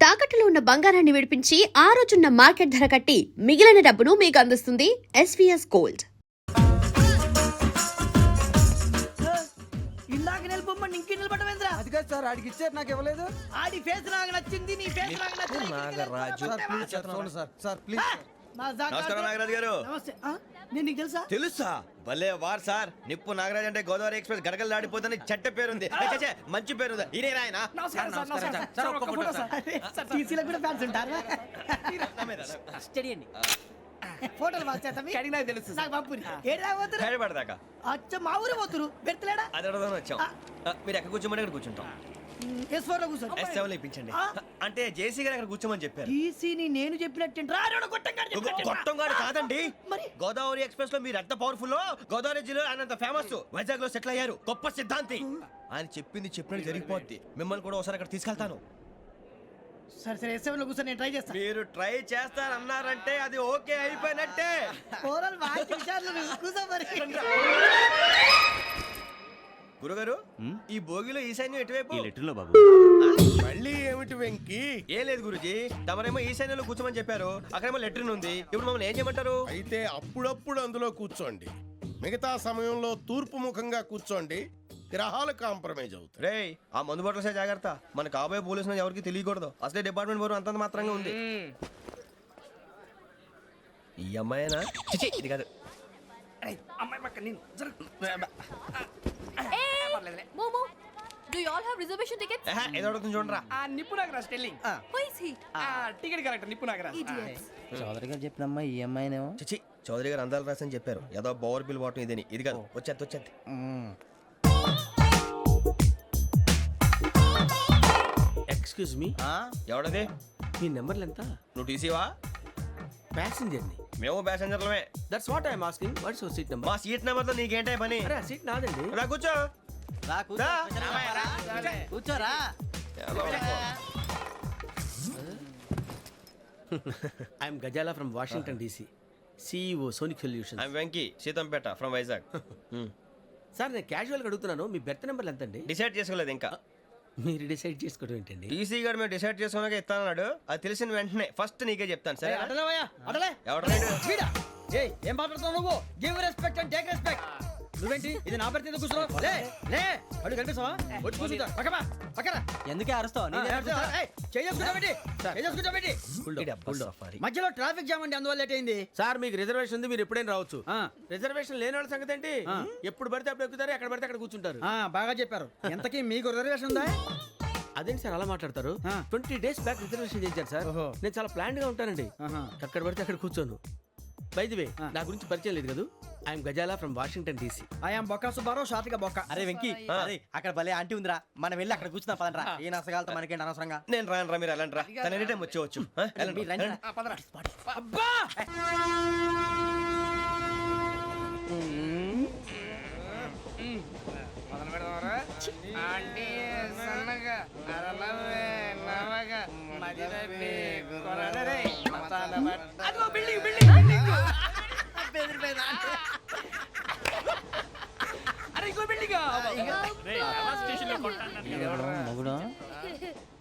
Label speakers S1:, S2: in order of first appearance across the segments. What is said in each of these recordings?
S1: తాకట్టులో ఉన్న బంగారాన్ని విడిపించి ఆ రోజున్న మార్కెట్ ధర కట్టి మిగిలిన డబ్బును మీకు అందిస్తుంది ఎస్వీఎస్ గోల్డ్.
S2: ఇందాక నిలబొమ్మని ఇంకే నిలబడమేంద్రా?
S3: అది కాదు సార్, ఆడికి ఇచ్చారు, నాకు ఇవ్వలేదు.
S2: ఆడి ఫేస్ నాకు నచ్చింది, నీ ఫేస్ నాకు నచ్చింది.
S3: Nagaraju sir please.
S4: నమస్కారం నాగరాజు గారు.
S2: నమస్తే. నేను నీకు తెలుసా?
S4: తెలుసా? భలే వార్ సార్. నిప్పు నాగరాజ్ అంటే గోదావరి ఎక్స్ప్రెస్ గడగలు దాడిపోతుంది చెట్ట పేరుంది. ఛే, మంచి పేరుంది. ఇదే ఆయన.
S2: నమస్కారం సార్, నమస్కారం సార్. ఒక్క ఫోటో సార్. టీసీలో కూడా ఫ్యాన్స్ ఉంటారా?
S5: స్టడీ అండి.
S2: ఫోటోలు పాస్ చేస్తాం.
S5: నాకు తెలుసు.
S2: నాకు పంపుని. ఏడా పోతురు?
S4: హైదరాబాద్దాకా
S2: అచ్చ మా ఊరు పోతురు. పెడతలేడా?
S4: అది అడగదామని వచ్చాం. మీరు ఎక్కడ కూర్చోమని అక్కడ కూర్చుంటాం.
S2: S4 లో కూర్చో.
S4: S7 లో ఇప్పించండి. అంటే జేసీ గారు అక్కడ కూర్చోమని చెప్పారు.
S2: టీసీని నేను చెప్పినట్టు రాడు
S4: గొట్టం గారు కాదండి.
S2: మరి?
S4: గోదావరి ఎక్స్ప్రెస్ లో మీరు ఎంత పవర్ఫుల్. గోదావరి జిల్లా ఆయన అంత ఫేమస్. వైజాగ్ లో సెటిల్ అయ్యారు. గొప్ప సిద్ధాంతి. ఆయన చెప్పింది చెప్పినట్టు జరిగిపోద్ది. మిమ్మల్ని కూడా ఒకసారి అక్కడ తీసుకెళ్తాను.
S2: సరే సరే, S7 లో కూర్చొని నేను ట్రై చేస్తాను.
S4: మీరు ట్రై చేస్తారన్నారంటే అది ఓకే అయిపోయినట్టే.
S2: ఓవరాల్ బాగా విషయాలు కూర్చో మరి.
S4: గురుగారు, ఈ భోగిలో ఈశాన్యం ఎటువైపు?
S6: లెటర్లో బాబు.
S7: మళ్ళీ ఏమిటి వెంకీ?
S4: ఏం లేదు గురుజీ, తమరేమో ఈశాన్యంలో కూర్చోమని చెప్పారు. అక్కడేమో లెటర్ ఉంది. ఇప్పుడు మమ్మల్ని ఏం చేయమంటారు?
S7: అయితే అప్పుడప్పుడు అందులో కూర్చోండి, మిగతా సమయంలో తూర్పు ముఖంగా కూర్చోండి. గ్రహాలు కాంప్రమైజ్ అవుతాయి.
S4: రే, ఆ మందు బాటలసే జాగ్రత్త. మన కాబోయే పోలీసులు ఎవరికి తెలియకూడదు. అసలే డిపార్ట్మెంట్ బోరు అంతంత మాత్రంగా ఉంది. ఈ అమ్మాయినా? చిచి, ఇది కాదు.
S5: అమ్మాయి పక్క నేను
S8: Momo, do you all have reservation tickets?
S4: ఏదో అడుగుతుంది చూడరా.
S5: నిప్పు Nagaraj telling.
S8: Who is he?
S5: Ticket correct నిప్పు నాగరాజ్.
S8: Idiots.
S3: చౌదరి గారు చెప్పినమ్మా ఈ అమ్మాయినేమో.
S4: చిచి, చౌదరి గారు అందాలు రాసని చెప్పారు. ఏదో బోర్ బిల్ బాటం ఇదని. ఇది కాదు. వచ్చేది.
S6: Excuse me,
S4: ఎవడది?
S6: మీ నెంబర్లు ఎంత?
S4: నువ్వు టీసీవా?
S6: ప్యాసింజర్ ని.
S4: మేము ప్యాసెంజర్లమే.
S6: That's what I'm asking. What's your seat number?
S4: మా సీట్ నెంబర్తో నీకేంటే పని?
S6: అరే ఆ సీట్ నాదండి.
S4: రా కూర్చో. రా.
S3: కూర్చోరా.
S6: I'm Ghazala from Washington DC, CEO Sonic Solution.
S4: I'm Venky, Seethampeta from Vizag.
S6: Sir నేను క్యాజువల్గా అడుగుతున్నాను, మీ బెర్త్ నెంబర్లు ఎంత అండి?
S4: డిసైడ్ చేసుకోలేదు ఇంకా.
S6: మీరు డిసైడ్ చేసుకోవడం ఏంటండి?
S4: టీసీ గారు మేము డిసైడ్ చేసుకున్నాక ఇస్తానన్నాడు. అది తెలిసిన వెంటనే ఫస్ట్ నీకే చెప్తాను. సరే
S2: అడలే
S4: ఎవడ
S2: ఏం మాట్లాడుతున్నావు నువ్వు? Give respect and take respect. నువ్వేంటి ఇది నా పరిస్థితి కూర్చున్నావు? లే లే, అడుగు కనిపిస్తావా? వచ్చి కూర్చుంటా. పక్కరా.
S3: ఎందుకే అరుస్తావు?
S2: మధ్యలో ట్రాఫిక్ జామ్ అండి, అందువల్ల లేట్ అయింది.
S6: సార్ మీకు రిజర్వేషన్ ఉంది, మీరు ఎప్పుడైనా రావచ్చు. రిజర్వేషన్ లేని వాళ్ళ సంగతి ఏంటి? ఎప్పుడు పడితే అప్పుడు ఎక్కుతారు, ఎక్కడ పడితే అక్కడ కూర్చుంటారు.
S2: బాగా చెప్పారు. ఎంతకీ మీకు రిజర్వేషన్ ఉందా?
S6: అదేంటి సార్ అలా మాట్లాడతారు? 20 days బ్యాక్ రిజర్వేషన్ చేశారు సార్. నేను చాలా ప్లాన్డ్ గా ఉంటానండి. ఎక్కడ పడితే అక్కడ కూర్చోను. బై ది వే, నా గురించి పరిచయం లేదు కదా. I'm Ghazala from Washington DC.
S2: I'm Bokka Subbarao, షాతిక బొక్క.
S3: అరే వెంకీ, అరే అక్కడ భలే ఆంటీ ఉందిరా, మనం వెళ్ళి అక్కడ కూర్చున్నా పదండ్రా. ఏ నసగాలతో మనకేంటి అనవసరంగా.
S4: నేను రాను రా, మీరు ఎలాంటి రా. తన ఎనీ టైం వచ్చేవచ్చు.
S2: అబ్బా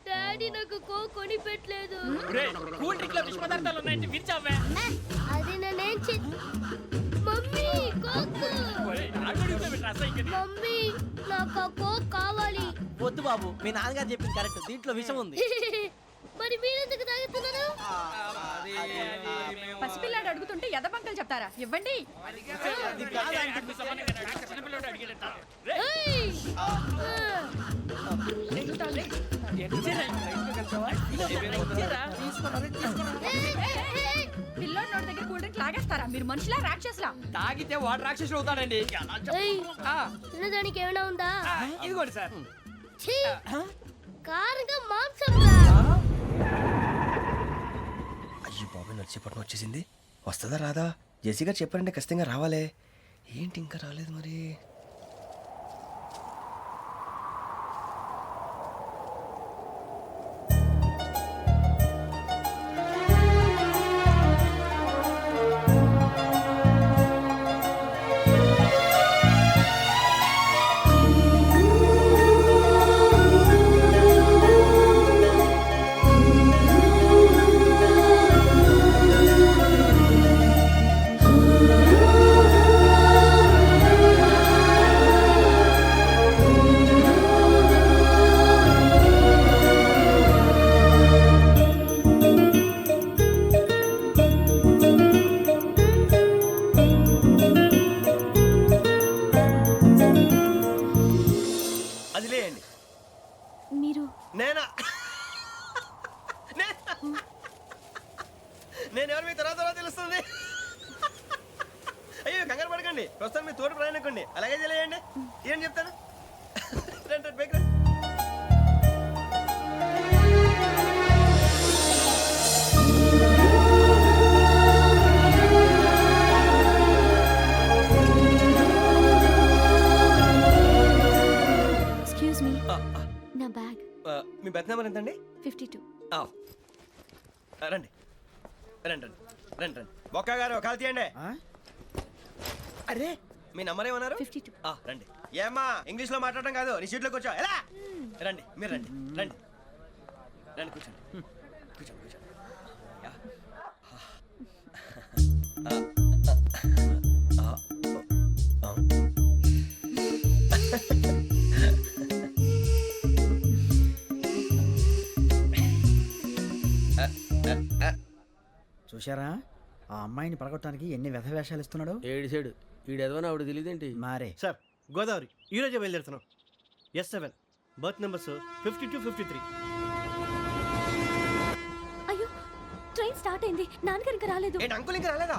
S8: డాడీ నాకు కోక్ కొని పెట్టలేదు.
S5: కూల్ డ్రింక్ లో విష పదార్థాలు ఉన్నాయంటే విరిచావే.
S8: అది నేనేం మమ్మీ కోక్. మమ్మీ నాకు ఆ కోక్ కావాలి.
S3: వద్దు బాబు, మీ నాన్నగారు చెప్పింది కరెక్ట్, దీంట్లో విషయం ఉంది.
S8: మరి మీరెందుకు తాగుతున్నారు?
S9: పసిపిల్లాడు అడుగుతుంటే ఎదబంకలు చెప్తారా? ఇవ్వండి. పిల్లోడి నోటి దగ్గర కూల్ డ్రింక్ లాగేస్తారా? మీరు మనుషులా రాక్షసులా?
S5: తాగితే వాడు రాక్షసుడు అవుతాడండి.
S8: తినడానికి ఏమైనా ఉందా?
S5: ఇదిగోండి సార్.
S8: కారంగా మాంసం.
S4: అయ్యి బాబాయ్, నడిచేపట్నం వచ్చేసింది. వస్తుందా రాదా? జేసీ గారు చెప్పారంటే ఖచ్చితంగా రావాలే. ఏంటి ఇంకా రాలేదు మరి? నేను ఎవరు మీ తర్వాత తెలుస్తుంది. అయ్యో కంగారు పడకండి, ప్రస్తుతం మీ తోటి ప్రయాణకండి. అలాగే తెలియండి, ఏం చెప్తాను. రండి రండి, బైక్ రండి.
S8: ఎక్స్క్యూజ్ మీ నా బ్యాగ్
S4: మీ బెత్ నెంబర్ ఎంతండి?
S8: 52.
S4: రండి రండి రండి రండి రండి. బొక్క గారు కాల్ తీయండి. అరే మీ నంబర్ ఏమన్నారు?
S8: 52.
S4: రండి. ఏమ్మా ఇంగ్లీష్ లో మాట్లాడడం కాదు, నీ సీట్లో కూర్చో. ఎలా రండి, మీరు రండి రండి రండి, కూర్చోండి కూర్చోండి కూర్చోండి. యా.
S2: చూశారా ఆ అమ్మాయిని పడగొట్టడానికి ఎన్ని వ్యధ వేషాలు ఇస్తున్నాడు.
S6: ఏడు సైడు ఈడెదవని ఆవిడ తెలియదేంటి?
S2: మారే
S3: సార్ గోదావరి ఈ రోజే బయలుదేరుతున్నాం. S7 berth numbers 52, 53.
S8: అయ్యో ట్రైన్ స్టార్ట్ అయింది, నాన్నగారు ఇంకా రాలేదు.
S4: ఏంటి అంకుల్ ఇంకా రాలేదా?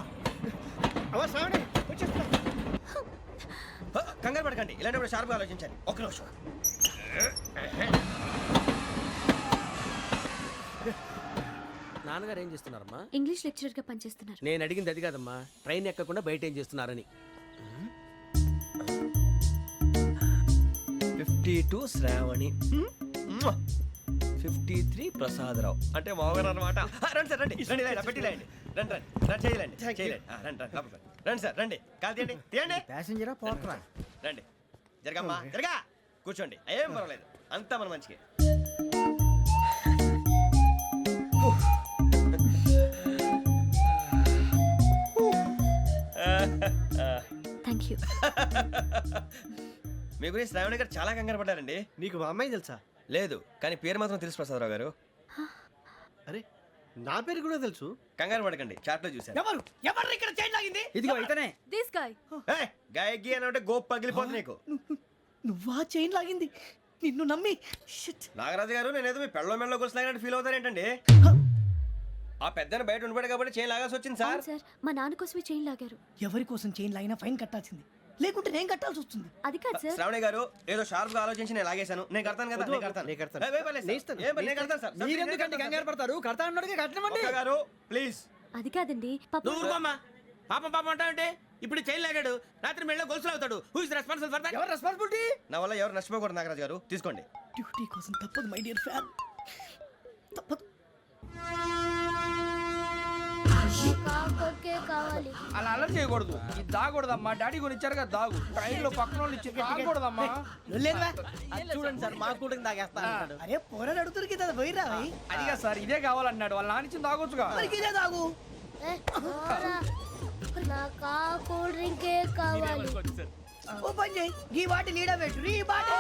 S4: కంగారు పడకండి, ఇలాంటప్పుడు షార్ప్గా ఆలోచించాలి. ఒక్క నిమిషం.
S6: నాన్నగారు ఏం చేస్తున్నారమ్మా?
S8: ఇంగ్లీష్ లెక్చరర్ గా పనిచేస్తున్నారు.
S6: నేను అడిగింది అది కాదమ్మా, ట్రైన్ ఎక్కకుండా బయట ఏం చేస్తున్నారని.
S4: 52 శ్రావణి, 53 ప్రసాదరావు అంటే మామగారు అనమాట. రండి సార్ రండి రండి, ఇలా పెట్టి లేండి. రండి రండి రండి, చేయలేండి చేయలేండి. రండి రండి లోపలికి రండి. రండి సార్ రండి, కాల్ తీయండి తీయండి.
S2: ప్యాసింజరా పోట్రా.
S4: రండి జరగమ్మా జరగా, కూర్చోండి. ఏం పర్వాలేదు, అంతా మన మంచిగా.
S8: Thank you.
S4: మీ గురించి శ్రావణి గారు చాలా కంగారు పడ్డారండి.
S3: నీకు మా అమ్మాయి తెలుసా?
S4: లేదు, కానీ పేరు మాత్రం తెలుసు ప్రసాదరావు గారు.
S3: అరే నా పేరు కూడా తెలుసు.
S4: కంగారు పడకండి, చాట్లో చూశాను.
S5: ఎవరు ఎవరు ఇక్కడ చైన్ లాగింది?
S2: ఇదిగో ఇతనే.
S8: This guy.
S4: గాయకి అని అంటే గోప్ పగిలిపోతుంది నీకు.
S3: నువ్వా చైన్ లాగింది? నిన్ను నమ్మి
S4: నాగరాజు గారు, నేనేదో మీ పెళ్ళ మెళ్ళ గురిసిలాగినట్టు ఫీల్ అవుతారేంటండి? ఆ పెద్దని బయట ఉండిపోయాడు కాబట్టి చైన్ లాగాల్సి వచ్చింది సార్.
S8: సార్ మా నాన్న కోసమే చైన్ లాగారు.
S3: ఎవరి కోసం చైన్ లాగినా ఫైన్ కట్టాల్సింది, లేకుంటే నేను కట్టాల్సి వస్తుంది.
S8: అది కాదు సార్.
S4: శ్రావణి గారు ఏదో షార్ప్ గా ఆలోచించి నేను లాగేశాను. నేను కడతాను కదా, నేను కడతాను.
S3: నేను కడతాను.
S4: ఏ, పర్లేదు సార్. ఏం పర్లేదు, నేను కడతాను సార్.
S2: మీరెందుకంటే కంగారు పడతారు? కడతా అన్నాడుగా కట్టమండి.
S4: ఒక్క గారు ప్లీజ్.
S8: అది కాదండి పాప.
S6: నువ్వు ఊరుకోమ్మా. పాపం పాపం అంటావంటే ఇప్పుడు చైన్ లాగాడు, రాత్రి మెళ్ళ గొలుసులు అవుతాడు. Who is responsible for that?
S2: ఎవరు రెస్పాన్సిబిలిటీ?
S4: నా వల్ల ఎవరు నష్టపోకూడదు నాగరాజు గారు, తీసుకోండి.
S3: డ్యూటీ కోసం తప్పదు మై డియర్ ఫ్యాన్, తప్పదు.
S8: కావాలి.
S5: అలా అలర్ట్ చేయకూడదు. ఇది దాగకూడదమ్మా, డాడీ కొని ఇచ్చారు కదా దాగు. ట్రైన్ లో పక్కన వాళ్ళు ఇచ్చి దాగకూడదమ్మా.
S3: చూడండి సార్, మా కూడా తాగేస్తా. అరే పోరాడు అడుగుతారు కదా, పోయిరా
S5: అదిగా సార్, ఇదే కావాలన్నాడు. వాళ్ళ నాన్న ఇచ్చింది తాగొచ్చుగా.
S3: ఇదే తాగు.
S8: నాకు కూల్ డ్రింకే కావాలి.
S3: ఓ పని చేయి, ఈ బాటి లీడ పెట్టు. ఈ బాటి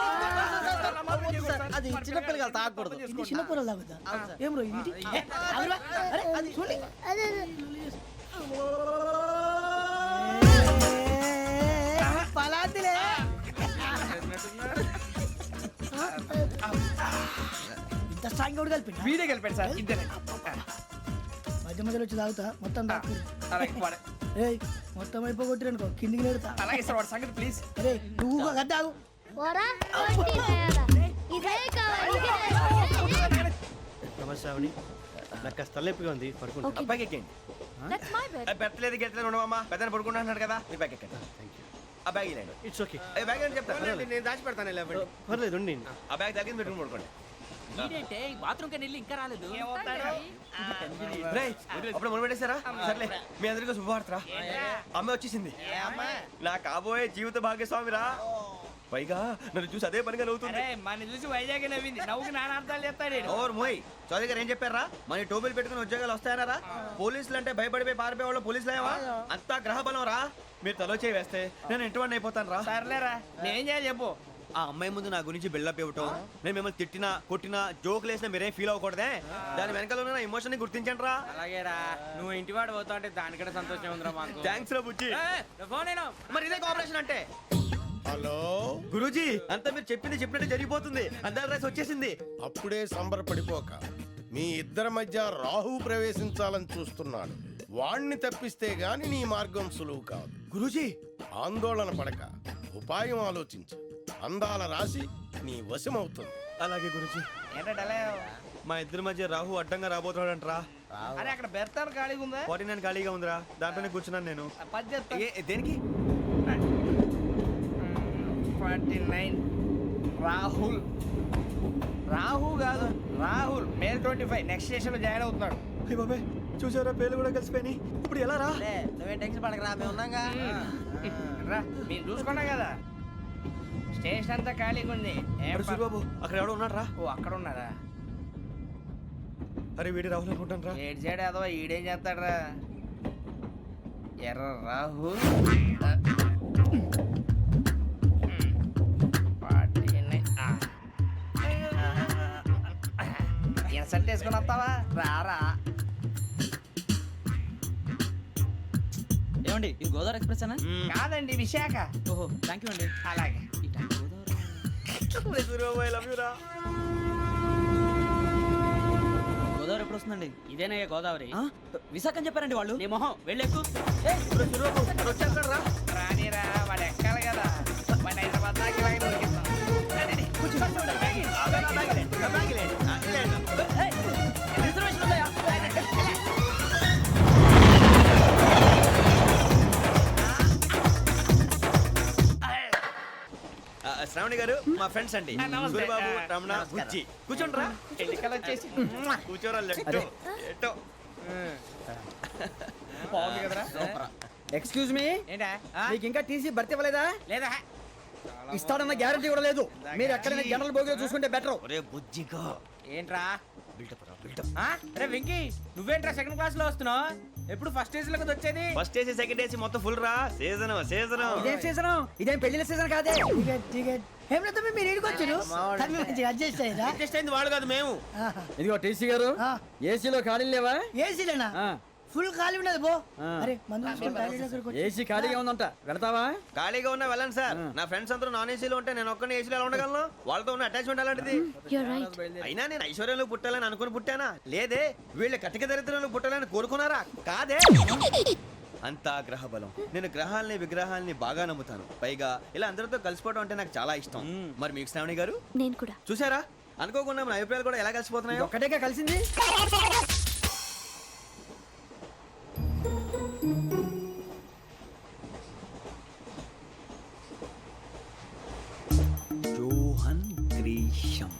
S2: అది చిన్నపిల్లలు తాగకూడదు.
S3: ఇది చిన్న పొరలు తాగుతా. ఏం రో ఇది? అరే అది చూడండి.
S8: అదే
S3: పలాతిలే. ఇంత స్ట్రాంగ్ కూడా కలిపి
S5: వీడే గెలిపాడు సార్, ఇద్దరే.
S3: మధ్య మధ్యలో వచ్చి తాగుతా, మొత్తం తాగు.
S5: అలాగే వాడు-
S3: ఏయ్ మొత్తం అయిపోగొట్టిరనుకో కిందికి నేడుతా.
S5: అలాగే సార్, వాడు సంగతి ప్లీజ్.
S3: అరే నువ్వు కదా తాగు.
S8: పోరా ఇదే కావాలి.
S3: నమస్తే శ్రావణి, నాకు కాస్త తలెప్పిగా ఉంది, పడుకుంటా.
S4: అబ్బాయికి ఎక్కండి.
S8: That's my bed.
S4: పెట్టలేదు గెట్టలేదు ఉండవమ్మా. పెద్దని పడుకుంటున్నాడు కదా, మీ బ్యాగ్ ఎక్కండి. ఆ బ్యాగ్ ఇలాండి.
S3: ఇట్స్ ఓకే,
S4: ఏ బ్యాగ్ అని చెప్తాను.
S6: నేను దాచి పెడతాను.
S3: పర్లేదు ఉండి.
S4: ఆ బ్యాగ్ తగ్గింది పెట్టుకుని పడుకోండి.
S5: బాత్రూమ్ కని వెళ్ళి ఇంకా రాలేదు.
S4: రేయ్, అప్పుడు మొదలు పెట్టేశారా? సర్లే, మీ అందరికీ శుభవార్తరా. అమ్మాయి వచ్చేసింది, నా కాబోయే జీవిత భాగ్యస్వామిరా. పైగా నన్ను చూసి అదే పనిగా నవ్వుతుంది.
S5: మన చూసి వైజాగ్ నవ్వింది. నవ్వుకి నాన్న అర్థాలు చెప్తాడు.
S4: ఓర్ మోయ్, చౌదరి గారు ఏం చెప్పారా? మన టోబీలు పెట్టుకుని ఉద్యోగాలు వస్తాయనరా? పోలీసులు అంటే భయపడిపోయి పారిపోయే వాళ్ళు పోలీసులు అయ్యావా? అంతా గ్రహ బలం రా. మీరు తలో చేయి వేస్తే నేను ఇంటివాడిని అయిపోతాను రా.
S5: సర్లేరా, నేనేం చేయాలి చెప్పు.
S4: ఆ అమ్మాయి ముందు నా గురించి బిల్డప్ ఇవ్వటం, నేను మిమ్మల్ని తిట్టినా కొట్టినా జోకులు వేసినా మీరేం ఫీల్ అవ్వకూడదే. దాని వెనకాల ఉన్న ఎమోషన్ ని గుర్తించండి రా.
S5: అలాగేరా, నువ్వు ఇంటివాడు పోతా అంటే దానికంటే సంతోషం ఉందిరా మాకు.
S4: థ్యాంక్స్ రా బుజ్జి.
S5: ఫోన్ అయినా
S4: మరి ఇదే కోఆపరేషన్ అంటే.
S7: హలో
S4: గురూజీ, అంతా మీరు చెప్పింది చెప్పినట్టు జరిగిపోతుంది. అందాల రైస్ వచ్చేసింది.
S7: అప్పుడే సంబరపడిపోక మీ ఇద్దరి మధ్య రాహు ప్రవేశించాలని చూస్తున్నాడు. వాణ్ణి తప్పిస్తే గాని నీ మార్గం సులువు కాదు.
S4: గురూజీ
S7: ఆందోళన పడక ఉపాయం ఆలోచించు. అందాల రాశి నీ వశమవుతుంది.
S4: అలాగే గురూజీ.
S5: ఏంటంటే
S4: మా ఇద్దరి మధ్య రాహు అడ్డంగా రాబోతున్నాడంట్రా.
S5: అరే అక్కడ బెర్తాను ఖాళీగా ఉందా?
S4: 49 ఖాళీగా ఉందిరా, దాంట్లోనే కూర్చున్నాను నేను.
S5: పది చెప్తా.
S4: దేనికి?
S5: 49 రాహుల్. రాహు కాదు రాహుల్. మే 25 నెక్స్ట్ స్టేషన్ లో జాయిన్ అవుతున్నాడు.
S4: అయ్య బాబాయ్, చూసారా పేర్లు కూడా కలిసిపోయినాయి. ఇప్పుడు ఎలా రా?
S2: నువ్వేం టెన్షన్ పడకరా, మేము ఉన్నాగా.
S5: రా మీరు చూసుకున్నా కదా స్టేషన్ అంతా ఖాళీగా ఉంది. ఏం
S4: అరే సూరిబాబు, అక్కడ ఎవడో ఉన్నాడు రా.
S5: ఓ అక్కడ ఉన్నారా?
S4: అరే వీడి రాహుల్ అనుకుంటాను రా.
S5: ఏడు సైడ్ ఏదో ఈడేం చేస్తాడరా? ఎర్ర రాహు ఇన్సల్ట్ వేసుకుని వస్తావా? రారా.
S2: ఏమండి ఇది గోదావరి ఎక్స్ప్రెస్ అనా?
S5: కాదండి విశాఖ.
S2: ఓహో థ్యాంక్ యూ అండి.
S5: అలాగే.
S4: సూరిబాబు ఐ లవ్ యూ రా.
S2: గోదావరి ఎప్పుడు వస్తుందండి? ఇదేనయ్య గోదావరి. విశాఖ అని చెప్పారండి వాళ్ళు. నీ మొహం వెళ్ళెక్కు.
S4: సూరిబాబు వచ్చేస్తాడు రా.
S5: రానిరా వాడు ఎక్కాలి కదా. వాడిని హైదరాబాద్ దాకా ఇలాగే దొరికిస్తాం. రండి, కూర్చోండి.
S2: రిజర్వేషన్ ఉందా?
S4: శ్రావణి గారు మా ఫ్రెండ్స్ అండి.
S5: నమస్తే.
S4: సూరిబాబు, రమణ,
S5: నమస్కారం.
S4: బుజ్జి. కూర్చోండి రా.
S5: ఎన్నికలు వచ్చేసి
S4: కూర్చోరా. లెట్టో ఎట్టో.
S5: బాగుంది కదరా?
S2: ఎక్స్క్యూజ్ మీ,
S5: ఏంటా?
S2: మీకు ఇంకా టీసీ భర్తీ ఇవ్వలేదా?
S5: లేదా
S2: ఇస్తాడన్న గ్యారంటీ కూడా లేదు. మీరు ఎక్కడైనా జనరల్ బోగిలో చూసుకుంటే బెటర్.
S4: ఒరే బుజ్జిగా
S5: ఏంట్రా?
S4: బిల్డప్ రా, బిల్డప్.
S5: అరే వెంకీ, నువ్వేంట్రా సెకండ్ క్లాస్ లో వస్తున్నావు? ఎప్పుడు ఫస్ట్ ఏజ్ లో కదా వచ్చేది?
S4: ఫస్ట్ ఏసీ సెకండ్ ఏసీ మొత్తం ఫుల్ రా. Season season.
S2: ఇదేం సీజన్? ఇదేం పెళ్లిన సీజన్ కాదే. మీరు ఇడికొచ్చారు
S6: అడ్జస్ట్ అయింది వాడు కాదు మేము.
S2: ఇదిగో టీసీ గారు, ఏసీలో ఖాళీ లేవా?
S10: ఏసీలేనా? ఫుల్ ఖాళీ ఉండదు బో. అరే మందు
S2: ఏసీ ఖాళీగా ఉందంట, వెళతావా?
S4: ఖాళీగా ఉన్నా వెళ్ళండి సార్. నా ఫ్రెండ్స్ అందరూ నాన్ ఏసీలో ఉంటే నేను ఒక్కనే ఏసీలో ఎలా ఉండగలను? వాళ్ళతో ఉన్న అటాచ్మెంట్ అలాంటిది. అయినా నేను ఐశ్వర్యంలో పుట్టాలని అనుకుని పుట్టానా? లేదే. వీళ్ళ కటిక దరిద్రంలో పుట్టాలని కోరుకున్నారా? కాదే. అంతా గ్రహ బలం. నేను గ్రహాలని విగ్రహాలని బాగా నమ్ముతాను. పైగా ఇలా అందరితో కలిసిపోవడం అంటే నాకు చాలా ఇష్టం. మరి మీకు శ్రావణి గారు?
S8: నేను కూడా.
S4: చూసారా, అనుకోకుండా మన అభిప్రాయాలు కూడా ఎలా కలిసిపోతున్నాయో.
S2: ఒక్కటేగా కలిసింది.
S4: Johan Grisham.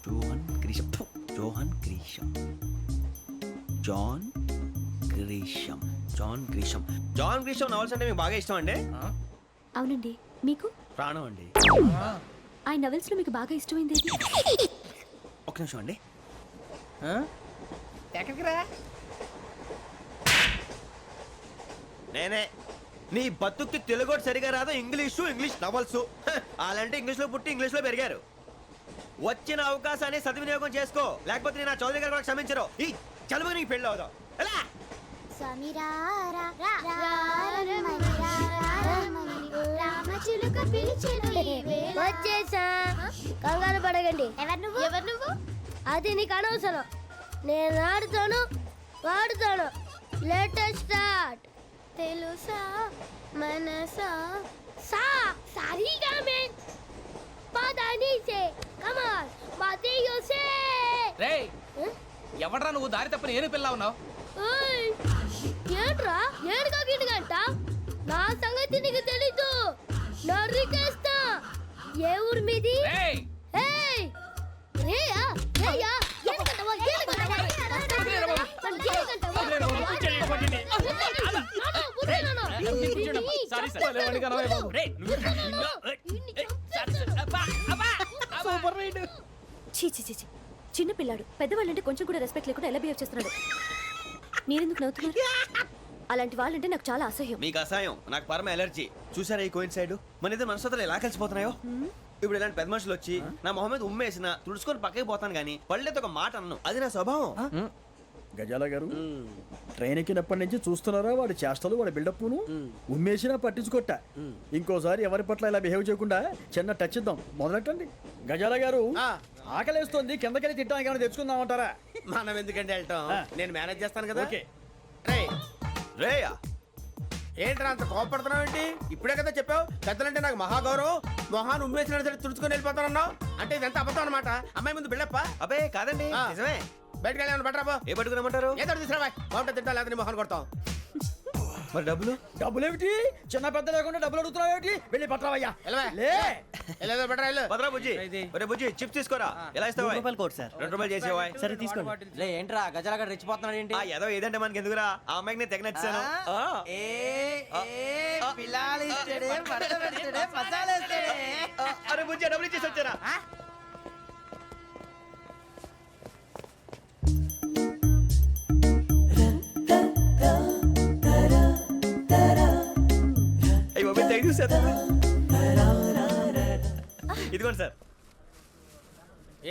S4: Johan Grisham. Johan Grisham. John Grisham. John Grisham. John Grisham novels అంటే మీకు బాగా ఇష్టం అండి?
S8: అవునండి. మీకు?
S4: ప్రాణం అండి.
S8: ఆ నవెల్స్ లో మీకు బాగా ఇష్టమైంది ఏది?
S4: ఒక నిమిషం అండి.
S5: ఎక్కడికి రా?
S4: నేనే. నీ బతుక్కి తెలుగు కూడా సరిగా రాదు. English novels. అలాంటి ఇంగ్లీష్లో పుట్టి ఇంగ్లీష్లో పెరిగారు. వచ్చిన అవకాశాన్ని సద్వినియోగం చేసుకో, లేకపోతే నేను నా చౌదరి గారు కూడా క్షమించరు. ఈ చదువు నీకు పెళ్ళి అవుదాం. ఎలా?
S8: వచ్చేసా. కంగారు పడగండి. ఎవరు నువ్వు? అది నీకు అనవసరం. నేను ఆడుతాను, వాడుతాను. Latest start. తెలుసా మనసా సా సారీగా మెన్ పదని సే కమాన్ మాదేయో సే.
S5: రేయ్, ఎవడ్రా నువ్వు? దారి తప్పని ఏను పిల్ల ఉన్నావు?
S8: ఓయ్ ఏంట్రా ఏడుగా గిడుగంట? నా సంగతి నీకు తెలీదు. నరికేస్తా. ఏ ఊరు మీది?
S5: రేయ్,
S8: ఏయ్ రేయా రేయా ఏడుగంటవా ఏడుగంటవా చిన్న పిల్లాడు పెద్దవాళ్ళంటే కొంచెం కూడా రెస్పెక్ట్ లేకుండా ఎలా బిహేవ్ చేస్తున్నాడు. మీరెందుకు నవ్వుతున్నారు? అలాంటి వాళ్ళంటే నాకు చాలా అసహ్యం.
S4: మీకు అసహాయం, నాకు పరమ ఎలర్జీ. చూసారా ఈ కోయిన్ సైడ్? మన ఇద్దరు మనస్తత్వాలు ఎలా కలిసిపోతున్నాయో. ఇప్పుడు ఇలాంటి పెద్ద మనుషులు వచ్చి నా మొహం మీద ఉమ్మేసిన తుడుచుకొని పక్కకి పోతాను కానీ పళ్ళేతో ఒక మాట అన్ను. అది నా స్వభావం.
S2: గజాల గారు ట్రైన్ ఎక్కినప్పటి నుంచి చూస్తున్నారా వాడి చేష్టలు వాడి బిల్డప్ను ఉమ్మేసినా పట్టించుకోట ఇంకోసారి ఎవరి పట్ల ఇలా బిహేవ్ చేయకుండా చిన్న టచ్ ఇద్దాం మొదలెట్టండి గజాల గారు ఆకలేస్తోంది కిందకెళ్ళి తిట్టడానికి ఏమైనా తెచ్చుకుందామంటారా
S6: మనం ఎందుకంటే వెళ్తాం నేను మేనేజ్ చేస్తాను కదా.
S2: ఓకే.
S6: రేయ్,
S4: రేయా
S6: ఏంట్రా అంత కోపడుతున్నావు ఏంటి? ఇప్పుడే కదా చెప్పావు పెద్దలంటే నాకు మహాగౌరవం, మొహాన్ని ఉమ్మేసిన సరే తుడుచుకొని వెళ్ళిపోతానన్నావు. అంటే ఇదంతా అబద్ధం అనమాట. అమ్మాయి ముందు బిల్డప్ప.
S4: అబ్బే కాదండి నిజమే.
S6: బయటకు వెళ్ళాను బట్రాబో.
S4: ఏ పట్టుకురమ్మంటారు?
S6: ఏదో తీసుకురా బాగుంటుంది తింటా లేదా మొహాన్ని కొడతాం.
S4: మరి డబ్బులు?
S2: డబ్బులేమిటి చిన్న పెద్ద లేకుండా డబ్బులు అడుగుతున్నావు ఏమిటి వెళ్ళి పట్టరావయ్యా
S6: వెళ్ళవా?
S2: లే
S6: వెళ్ళేదో బట్రా వెళ్ళు.
S4: భద్రా బుజ్జి ఒరే బుజ్జి చిప్స్ తీసుకోరా. ఎలా ఇస్తావా?
S10: కోట్ సార్
S4: 2 రూపాయలు చేసేవా?
S10: సరే తీసుకోండి.
S5: లే ఏంట్రా గజాలగడ రెచ్చిపోతున్నాడు ఏంటి?
S4: ఆ ఏదో ఏదంటే మనకి ఎందుకురా, ఆ అమ్మాయికి నేను తెగ నచ్చాను. అరే బుజ్జి డబ్బులు ఇచ్చేసి వచ్చారా? అయ్యి బాబు థ్యాంక్ యూ సార్. ఇదిగోండి సార్.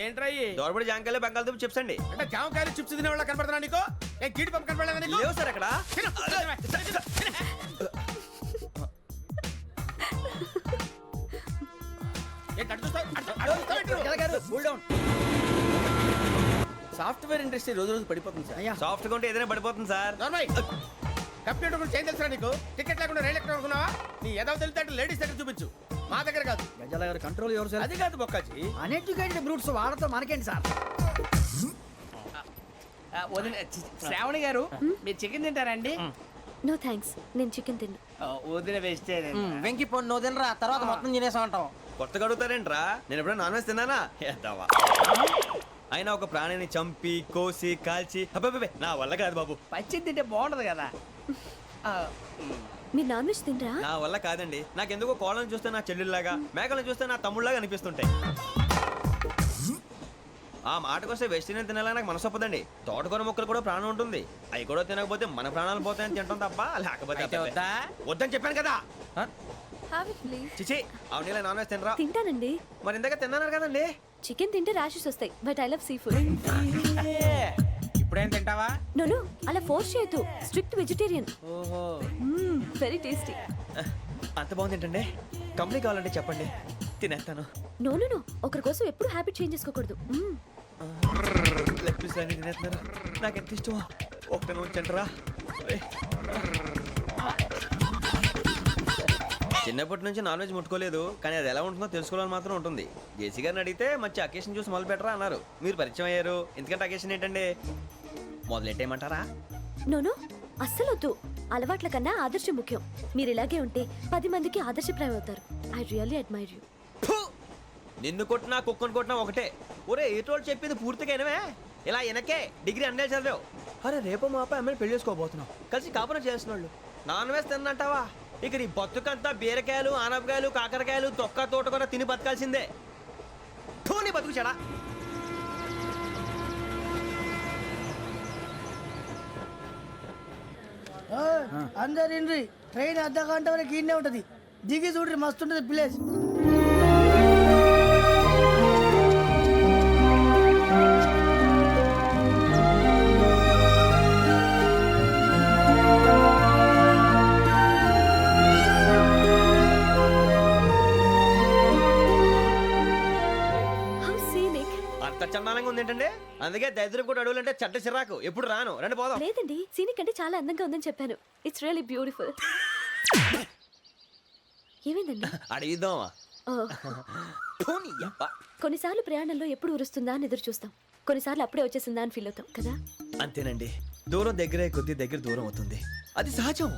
S6: ఏంట్రా ఇయి?
S4: దోరబడి జాంకాయలు బంగాళదుంప చిప్స్ అండి.
S6: అంటే జామకాయలు చిప్స్ తినే వాళ్ళ కనపడుతున్నా నీకు? ఏ గీడి పంప కనపడలేదా నీకు?
S4: లేవు సార్ అక్కడ.
S6: తిను, తిను, తిను. ఏంటి అటు చూస్తావు? అటు చూస్తావు ఏంటి?
S2: సాఫ్ట్వేర్ ఇండస్ట్రీ రోజు రోజు పడిపోతుంది సార్
S4: సాఫ్ట్ గా ఉంటే ఏదైనా పడిపోతుంది సార్.
S6: నార్మల్ కంప్యూటర్ గురించి ఏం తెలుసా నీకు? టికెట్ లేకుండా రైలు ఎక్కడ అనుకున్నావా? నీ ఏదో తెలితే లేడీస్ దగ్గర చూపించు, మా దగ్గర కాదు.
S2: గజాల గారు కంట్రోల్ ఎవరు సార్
S6: అది కాదు బొక్కాజీ.
S2: అన్ఎడ్యుకేటెడ్ బ్రూట్స్ వాడతో మనకేంటి సార్
S5: శ్రావణి గారు మీరు చికెన్ తింటారండి?
S8: నో థ్యాంక్స్, నేను చికెన్ తిన్నా.
S5: వదిన వేస్తే వెంకి పొన్ను నువ్వు తినరా, తర్వాత మొత్తం తినేసా ఉంటాం.
S4: కొత్తగా అడుగుతారేంట్రా? నేను ఎప్పుడైనా నాన్ వెజ్ తిన్నానా? ఎద్దావా. అయినా ఒక ప్రాణిని చంపి కోసి కాల్చి అబ్బబ్బే నా వల్ల కాదు బాబు.
S5: పచ్చి తింటే బాగుంటది కదా.
S8: మీరు నాన్ వెజ్ తినరా?
S4: నా వల్ల కాదండి. నాకెందుకో కోళ్ళని చూస్తే నా చెల్లెళ్ళలాగా, మేకలను చూస్తే నా తమ్ముళ్ళలాగా అనిపిస్తుంటాయి. ఆ మాటకొస్తే వెస్టిరియన్ తినాలని నాకు మనసు ఒప్పదండి. తోటకూర మొక్కలు కూడా ప్రాణం ఉంటుంది. అవి కూడా తినకపోతే మన ప్రాణాలు పోతాయని తింటాం తప్ప లేకపోతే అబ్బబ్బే. వద్దని చెప్పాను కదా. చిచి అవునీ నాన్ వెజ్ తినరా?
S8: తింటానండి.
S4: మరి ఇందాక తిన్నాను కదండి.
S8: చికెన్ తింటే ర్యాషెస్ వస్తాయి, but I love sea food.
S5: ఇప్పుడేం తింటావా?
S8: నో అలా ఫోర్స్ చేయొద్దు. Strict vegetarian.
S5: ఓహో
S8: వెరీ టేస్టీ.
S4: అంత బాగుంది ఏంటండి? కంప్లీట్ కావాలంటే చెప్పండి, తినేస్తాను.
S8: నో ఒకరి కోసం ఎప్పుడు హ్యాబిట్ చేంజ్ చేసుకోకూడదు.
S4: లెగ్ పీస్ అన్ని తినేస్తున్నారు. నాకు ఎంత ఇష్టమో ఒకటే ఉంచండిరా. చిన్నప్పటి నుంచి నాన్ వెజ్ ముట్టుకోలేదు, కానీ అది ఎలా ఉంటుందో తెలుసుకోవాలని మాత్రం ఉంటుంది. జేసీ గారిని అడిగితే మంచి అకేషన్ చూసి మొదలు పెట్టరా అన్నారు. మీరు పరిచయం అయ్యారు, ఎందుకంటే అకేషన్ ఏంటండి? మొదలెట్టేయమంటారా?
S8: నో అస్సలు వద్దు. అలవాట్ల కన్నా ఆదర్శం ముఖ్యం. మీరు ఇలాగే ఉంటే 10 మందికి ఆదర్శప్రాయం అవుతారు. I really admire you.
S4: నిన్ను కొట్టినా కుక్కను కొట్టినా ఒకటే. ఒరే ఏటోళ్ళు చెప్పింది పూర్తిగా వినవే. ఇలా వెనకే డిగ్రీ అన్నే చదివావు. అరే రేపు మా అబ్బాయి అమ్మాయిని పెళ్లి చేసుకోబోతున్నావు, కలిసి కాపురం చేసిన వాళ్ళు నాన్ వెజ్ తిన్నంటావా? ఇక నీ బతుకంతా బీరకాయలు ఆనపకాయలు కాకరకాయలు తొక్క తోట కూడా తిని బతకాల్సిందే. నీ బతుకు చెడా.
S10: అందరు ఇండ్రి ట్రైన్ అర్ధ గంట వరకు ఇన్నే ఉంటది. దిగి చూడ్రి మస్తు ఉంటది ప్లేస్.
S4: అంత చందానంగా ఉంది ఏంటంటే? అందుకే దరిద్రం కూడా అడవులంటే చెడ్డ చిరాకు. ఎప్పుడు రాను, రండి పోదాం.
S8: లేదండి, సీనిక్ అంటే చాలా అందంగా ఉందని చెప్పాను. It's really beautiful. ఏమైందండి?
S4: అడిగిద్దామా?
S8: కొన్నిసార్లు ప్రయాణంలో ఎప్పుడు ఉరుస్తుందా అని ఎదురు చూస్తాం, కొన్నిసార్లు అప్పుడే వచ్చేసిందా అని ఫీల్ అవుతాం కదా.
S4: అంతేనండి, దూరం దగ్గరే కొద్ది దగ్గర దూరం అవుతుంది, అది సహజం.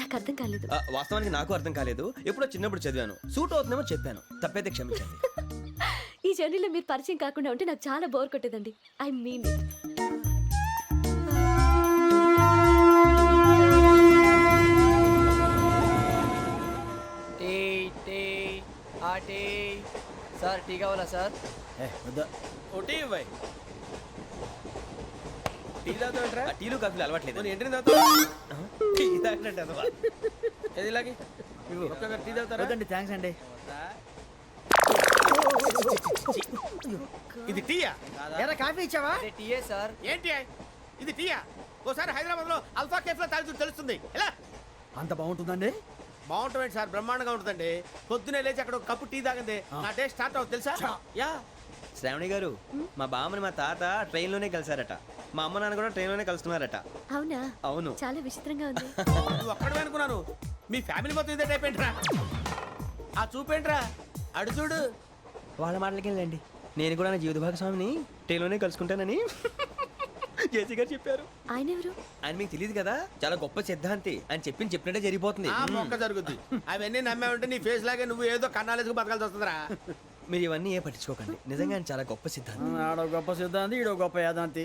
S8: నాకు అర్థం కాలేదు.
S4: వాస్తవానికి నాకు అర్థం కాలేదు. ఎప్పుడో చిన్నప్పుడు చదివాను, సూట్ అవుతుందేమో చెప్పాను, తప్పైతే క్షమించండి.
S8: ఈ జర్నీలో మీరు పరిచయం కాకుండా ఉంటే నాకు చాలా బోర్ కొట్టేదండి. I mean it.
S5: Sir tea కావాలా సార్?
S6: ఒకటి ఇవ్వాయి. టీ తాగుతాంట్రా?
S4: టీలు కాఫీలు అలవాట్లేదు.
S6: ఏంటి తాగుతావు?
S4: టీ తాగినట్టు అదవా.
S6: ఏది ఇలాగే ఒక్కొక్కరు టీ తాగుతారా?
S2: థ్యాంక్స్ అండి.
S6: ఇది టీయా?
S10: ఎరా కాఫీ ఇచ్చావా?
S5: టీయే సార్.
S6: ఏంటి ఇది టీయా? ఓసారి హైదరాబాద్ లో అల్ఫా కేఫ్ లో తాగి తెలుస్తుంది. ఎలా
S2: అంత బాగుంటుందండి?
S6: బాగుంటుంది సార్, బ్రహ్మాండంగా ఉంటుందండి. పొద్దునే లేచి అక్కడ ఒక కప్పు టీ తాగింది నా డే స్టార్ట్ అవుతుంది తెలుసా? యా.
S4: శ్రావణి గారు మా బామ్మని మా తాత ట్రైన్ లోనే కలిసారట. మా అమ్మ నాన్న కూడా ట్రైన్ లోనే కలుస్తున్నారట.
S8: అవునా?
S4: అవును.
S8: చాలా విచిత్రంగా ఉంది.
S6: నువ్వు ఒక్కడే అనుకున్నాను, మీ ఫ్యామిలీ మొత్తం ఇదే టైప్ ఏంట్రా? ఆ చూపేంట్రా, అడు చూడు.
S4: వాళ్ళ మాటలకి వెళ్ళండి. నేను కూడా నా జీవిత భాగస్వామిని ట్రైన్ లోనే కలుసుకుంటానని జేసీ గారు చెప్పారు.
S8: ఆయన ఎవరు?
S4: ఆయన మీకు తెలియదు కదా, చాలా గొప్ప సిద్ధాంతి అని చెప్పినట్టే జరిగిపోతుంది.
S6: ఆ మొక్క జరుగుద్ది. అవన్నీ నమ్మే ఉంటే నీ ఫేస్ లాగే నువ్వు ఏదో కన్నాలేసుకు బతకాల్సి వస్తుందిరా.
S4: మీరు ఇవన్నీ ఏ పట్టించుకోకండి, నిజంగా ఆయన చాలా గొప్ప సిద్ధాంతి.
S2: ఆడో గొప్ప సిద్ధాంతి, ఈడో గొప్ప యాదాంతి.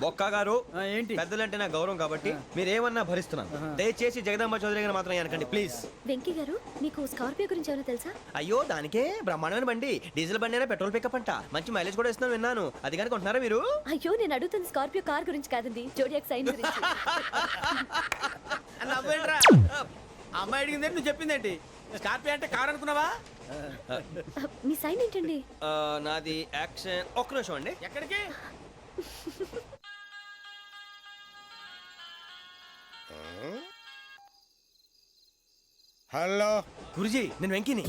S4: ఒక్క గారు
S2: ఏంటి?
S4: పెద్దలంటే నా గౌరవం కాబట్టి మీరు ఏమన్నా భరిస్తున్నాను. దయచేసి జగదాంబ చౌదరి గారు మాత్రం అనకండి ప్లీజ్.
S8: వెంకీ గారు, మీకు స్కార్పియో గురించి ఏమైనా తెలుసా?
S4: అయ్యో దానికే బ్రహ్మాండమైన బండి, డీజిల్ బండి అయినా పెట్రోల్ పికప్ అంట, మంచి మైలేజ్ కూడా ఇస్తున్నాను విన్నాను. అది కనుక ఉంటున్నారా మీరు?
S8: అయ్యో, నేను అడుగుతుంది స్కార్పియో కార్ గురించి కాదండి, జోడియాక్ సైన్ గురించి.
S6: నవ్వేంట్రా? అమ్మాయి అడిగింది నువ్వు చెప్పిందేంటి? స్కార్పియో అంటే కారు అనుకున్నావా?
S8: మీ సైన్ ఏంటండి?
S4: నాది యాక్షన్. ఒక్క నిమిషం అండి.
S6: ఎక్కడికి?
S7: హలో
S4: గురుజీ నేను వెంకిని.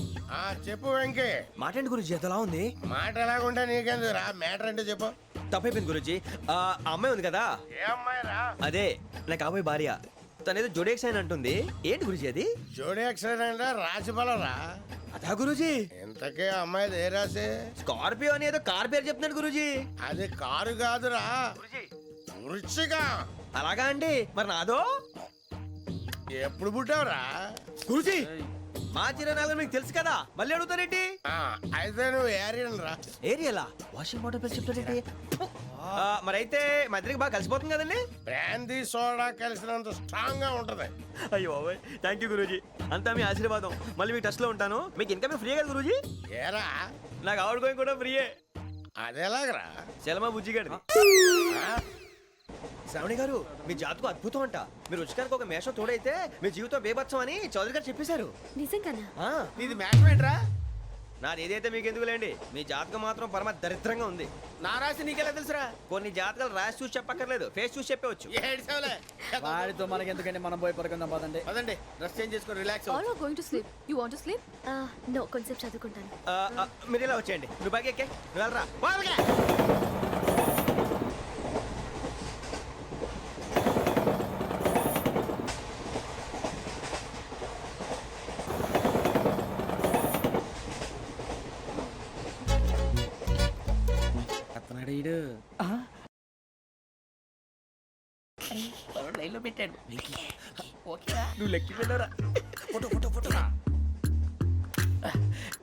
S7: చెప్పు వెంకీ.
S4: మాటండి గురుజీ, ఎంతలా ఉంది?
S7: మాట ఎలాగుంటా నీకెందుకు రా, మ్యాటర్ అంటే చెప్పు.
S4: తప్పైపోయింది గురుజీ. ఆ అమ్మాయి ఉంది కదా,
S7: ఏ అమ్మాయి రా?
S4: అదే నా కాబోయే భార్య. తనేదో జోడేక్స్ అని అంటుంది. ఏంటి గురుజీ అది?
S7: జోడి యాక్సిడెంట్ రాసి రా.
S4: అదా గురుజీ?
S7: ఇంతకే అమ్మాయిది ఏ రాసి?
S4: స్కార్పియో అని ఏదో కార్ పేరు చెప్తున్నాడు గురుజీ.
S7: అది కారు కాదురా, వృచ్చిక.
S4: అలాగా అండి, మరి నాదో?
S7: ఎప్పుడు పుట్టావురా?
S4: గురుజీ మా చిరనాలు మీకు తెలుసు కదా, మళ్ళీ అడుగుతారేంటి?
S7: అయితే నువ్వు ఏరియన్ రా.
S4: ఏరియాలా? వాషింగ్ వాటర్ పేరు చెప్తారేంటి? మరైతే మా ఇద్దరికి బాగా కలిసిపోతుంది కదండి.
S7: బ్రాందీ సోడా కలిసినంత స్ట్రాంగ్ గా ఉంటది.
S4: అయ్యో థ్యాంక్ యూ గురూజీ, అంతా మీ ఆశీర్వాదం. మళ్ళీ మీకు టచ్ లో ఉంటాను. మీకు ఇంకా ఫ్రీ కదా గురూజీ?
S7: ఏరా
S4: నాకు ఆవిడ గోయింగ్ కూడా ఫ్రీయే.
S7: అదేలాగరా?
S4: చలమా బుజ్జి గారిది. శ్రావణి గారు మీ జాతకు అద్భుతం అంట. మీరు రుచికానికి ఒక మేషం తోడైతే మీ జీవితం బేబత్సం అని చౌదరి గారు చెప్పేశారు.
S8: నిజంగానా?
S6: నీది మ్యాచ్ ఏంట్రా?
S4: నాది ఏదైతే మీకు ఎందుకులేండి, మీ జాతకం మాత్రం పరమ దరిద్రంగా ఉంది.
S6: నా రాసి నీకెలా తెలుసురా?
S4: కొన్ని జాతకాలు రాసి చూసి చెప్పక్కర్లేదు, ఫేస్ చూసి చెప్పవచ్చు.
S6: ఏడ్చావులే.
S2: వాడితో మనకి ఎందుకండి, మనం పోయి పడుకుందాం పదండి.
S6: పదండి, డ్రెస్ చేంజ్ చేసుకొని relax.
S9: All are going to sleep. You want to sleep?
S8: No, కొంచెం చదువుకుంటాను.
S4: మీరు ఇలా వచ్చేయండి. నువ్వు బాగా ఎక్కే, నువ్వు వెళ్ళరా. బాగా
S5: లైన్లో పెట్టాడు.
S4: నువ్వు లెక్కి వెళ్ళరా. Photo photo photo.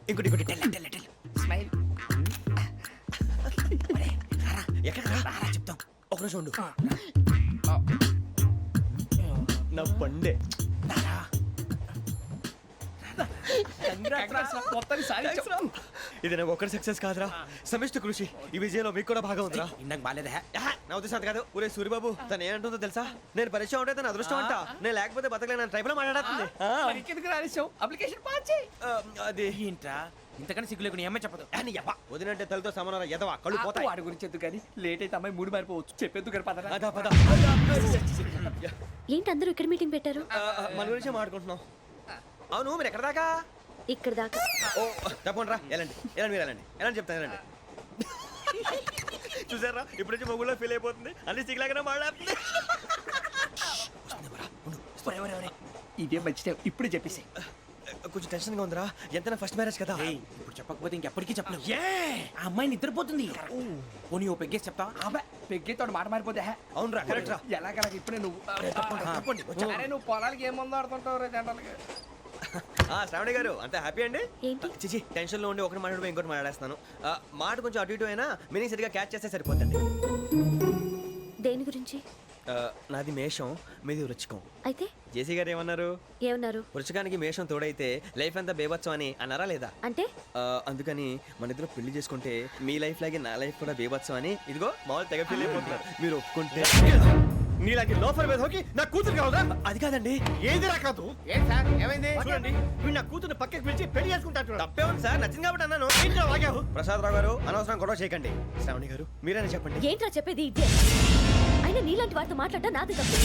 S4: ఇంకోటి ఇంకోటి టెల్ టెల్ టెల్.
S5: స్మైల్.
S4: ఎక్కడ రారా చెప్తాం. ఒక రోజు ఉండు. నా పండే. ఇది నాకు ఒక్కరి సక్సెస్ కాదురా, సమిష్టి కృషి. ఈ విజయంలో మీకు కూడా భాగం ఉందిరా.
S6: నాకు బాలేదా?
S4: నా ఉద్దేశం అంత కాదు. ఊరే సూరిబాబు తను ఏమంటుందో తెలుసా? నేను పరిచయం ఉంటే తన అదృష్టం అంట. నేను లేకపోతే బతకలేను ట్రైబ్ లో మాట్లాడుతుంది.
S5: ఎందుకు రాలేసావు? అప్లికేషన్ పాస్ చేయి.
S4: అది
S5: ఏంట్రా ఇంతకన్నా సిగ్గు లేకుండా ఏమై చెప్పదు.
S4: వదినంటే తలతో సమానం ఎదవా, కళ్ళు పోతాయి.
S5: వాడి గురించి ఎందుకు కానీ లేట్ అయితే అమ్మాయి మూడు మారిపోవచ్చు. చెప్పేందుకు కానీ పదరా.
S4: అదా పద.
S8: ఏంటి అందరూ ఇక్కడ మీటింగ్ పెట్టారు?
S4: మన గురించి మాట్లాడుకుంటున్నాం. అవును మీరు ఎక్కడ దాకా?
S8: ఇక్కడ దాకా.
S4: ఓ తప్పకుండా రా, వెళ్ళండి వెళ్ళండి, మీరు వెళ్ళండి వెళ్ళండి చెప్తాను వెళ్ళండి. చూసారా ఇప్పుడు నుంచి మొగుల్లో ఫీల్ అయిపోతుంది, అన్ని సిగ్లాగానే మాట్లాడుతుంది.
S5: ఇదే మంచి టైం, ఇప్పుడు చెప్పేసి.
S4: కొంచెం టెన్షన్ గా ఉందిరా, ఎంతైనా ఫస్ట్ మ్యారేజ్ కదా.
S5: ఇప్పుడు చెప్పకపోతే ఇంకెప్పటికీ చెప్పలేవు. ఆ అమ్మాయి నిద్రపోతుంది. పోనీ ఓ పెగ్గేసి చెప్తావా? అబ్బాయి పెగ్గేతో మాట మారిపోతే.
S4: అవునరా కరెక్ట్ రా.
S5: ఎలాగలా ఇప్పుడే నువ్వు
S4: తప్పండి.
S5: అరే నువ్వు పొలాలకి ఏం ముందు ఆడుతుంటావు రే జనరల్గా.
S4: శ్రావణి గారు అంత హ్యాపీ అండి?
S8: ఏంటి?
S4: చిచి టెన్షన్ లో ఉండి ఒకటి మాట్లాడిపోయి ఇంకోటి మాట్లాడేస్తున్నాను. మాట కొంచెం అటు ఇటు అయినా మీనింగ్ సరిగా క్యాచ్ చేస్తే సరిపోతుంది.
S8: దేని గురించి?
S4: నాది మేషం, మీది వృచ్చికం.
S8: అయితే
S4: జేసీ గారు ఏమన్నారు?
S8: ఏమన్నారు?
S4: వృచ్చికానికి మేషం తోడైతే లైఫ్ అంతా బేబత్సం అని అన్నారా లేదా?
S8: అంటే
S4: అందుకని మన ఇద్దరు పెళ్లి చేసుకుంటే మీ లైఫ్ లాగే నా లైఫ్ కూడా బేబత్సం అని ఇదిగో మామూలు తెగ పెళ్లి అయిపోతున్నారు. మీరు ఒప్పుకుంటే నీలాంటి లోఫర్ మీద హోకి నా కూతురు కావదా? అది కాదండి. ఏది రా కాదు.
S6: ఏం సార్ ఏమైంది?
S4: చూడండి వీడు నా కూతురు పక్కకి పిలిచి పెళ్లి చేసుకుంటాడు. తప్పే ఉంది సార్, నచ్చింది కాబట్టి అన్నాను. ఏంటో వాగావు? ప్రసాద్ రావు గారు అనవసరం గొడవ చేయకండి. శ్రావణి గారు మీరైనా చెప్పండి.
S8: ఏంట్రా చెప్పేది? ఇదే అయినా నీలాంటి వారితో మాట్లాడటం నాది తప్పు.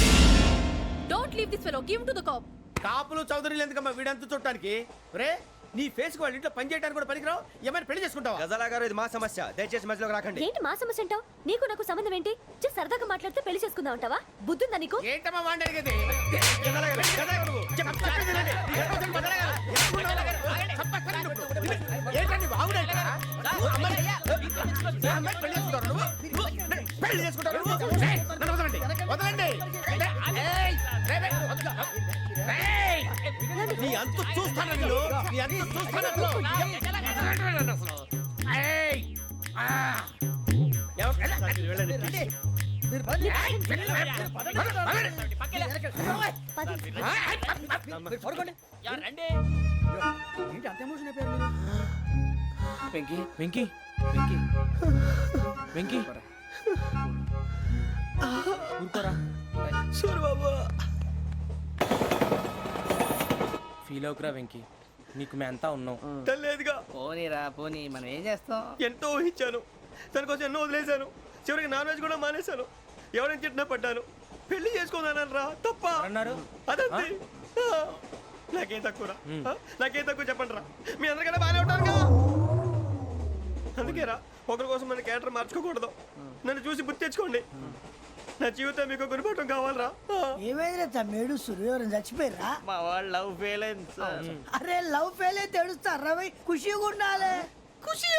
S9: Don't leave this fellow give to the cop.
S6: కాపులు చౌదరులు ఎందుకమ్మా వీడంతా చుట్టానికి? రే నీ ఫేస్ వాళ్ళ ఇంట్లో పని చేయడానికి కూడా పనికిరావు. ఏమైనా పెళ్లి చేసుకుంటావా?
S4: గజాలా గారు ఇది మా సమస్య, దయచేసి మధ్యలోకి రాకండి.
S8: ఏంటి మా సమస్య అంటావు? నీకు నాకు సంబంధం ఏంటి? జస్ట్ సరదాగా మాట్లాడితే పెళ్లి చేసుకుందాం అంటావా? బుద్ధుందా నీకు?
S6: ఏంటమ్మా వాడిని అడిగేది? ఏంటండి బాగుందంట? పెళ్లి చేసుకుంటారు నువ్వు? ఏయ్, నన్ను వదలండి, వదలండి. ఏయ్, ఏయ్, నీ అంత చూస్తాను నేను, నీ అంత చూస్తాను అసలు. ఏయ్, ఆ.
S2: ఏంటి అంత ఎమోషన్ అయిపోయారు మీరు?
S5: వెంకీ వెంకీ వెంకీ వెంకీ ఊరుకోరా. ఫీల్ అవుకురా వెంకీ, నీకు మేమంతా ఉన్నాం.
S4: తెలియదుగా,
S5: పోనీరా పోనీ, మనం ఏం చేస్తాం?
S4: ఎంతో ఊహించాను, దానికోసం ఎన్నో వదిలేశాను, చివరికి నాన్ వెజ్ కూడా మానేశాను. ఎవరైనా తిట్టినా పడ్డాను. పెళ్లి చేసుకుందానరా తప్ప
S5: అన్నారు
S4: అదంతే. నాకేం తక్కువరా? నాకేం తక్కువ చెప్పండి రా. మీ అందరికన్నా బాగానే ఉంటారు కదా. అందుకేరా ఒకరి కోసం మన క్యారెక్టర్ మార్చుకోకూడదు. నన్ను చూసి గుర్తు తెచ్చుకోండి. నా జీవితం మీకు గురిపటం కావాలరా.
S10: ఏమైందిరా తమ్మేడు సురు ఎవరైనా చచ్చిపోయిరా?
S5: మా వాళ్ళు లవ్ ఫెయిల్ అయింది సార్.
S10: అరే లవ్ ఫెయిల్ అయితే ఏడుస్తారా భయ్? ఖుషిగా ఉండాలి. ఖుషి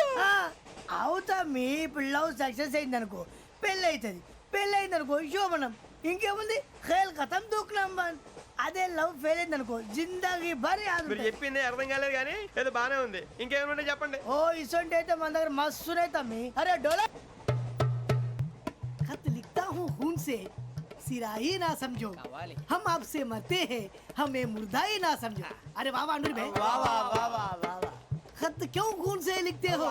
S10: అవుతా మీ ఇప్పుడు లవ్ సక్సెస్ అయింది అనుకో పెళ్ళి అవుతుంది. పెళ్ళి అయింది అనుకో శోభనం. ఇంకేముంది ఖేల్ ఖతం దూకునాం బాన్. అదే లవ్ ఫెయిల్ అయింది అనుకో జిందాగీ భారీ
S4: మీరు చెప్పింది అర్థం కాలేదు కానీ ఏదో బాగానే ఉంది. ఇంకేమైనా చెప్పండి.
S10: ఓ ఇసొంటి అయితే మన దగ్గర మస్తునే తమ్మి. అరే డోలా खत लिखता हूँ खून से सिरा ही ना समझो, हम आपसे मरते हैं हमें मुर्दा ही ना समझो. अरे वाह वाह अनुर भाई, वाह वाह वाह वाह वाह. खत क्यों खून से लिखते हो?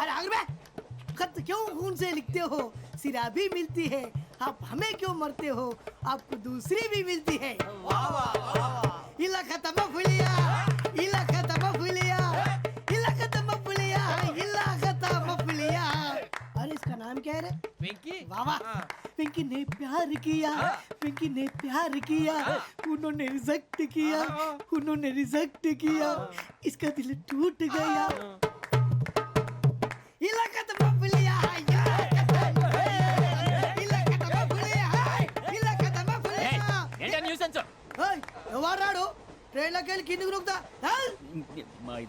S10: अरे अनुर भाई, खत क्यों खून से लिखते हो? सिरा भी मिलती है, आप हमें क्यों मरते हो? आपको दूसरी भी मिलती है. वाह वाह वाह. इला खत्म फुलिया, इला खत्म फुलिया, इला खत्म फुलिया, इला खत्म फुलिया. अरे इसका नाम क्या है रे?
S5: వెంకీ
S10: वाह वाह. पिंकी ने प्यार किया, पिंकी ने प्यार किया, उन्होंने रिजेक्ट किया, उन्होंने रिजेक्ट किया, इसका दिल टूट गया. इलाका तो बबलिया, इलाका तो बबलिया, इलाका तो बबलिया.
S5: ఏంటా న్యూసెన్స్?
S10: ఎవరు రాడు? ట్రైన్లోకి వెళ్ళి కిందికి నొక్కుతా.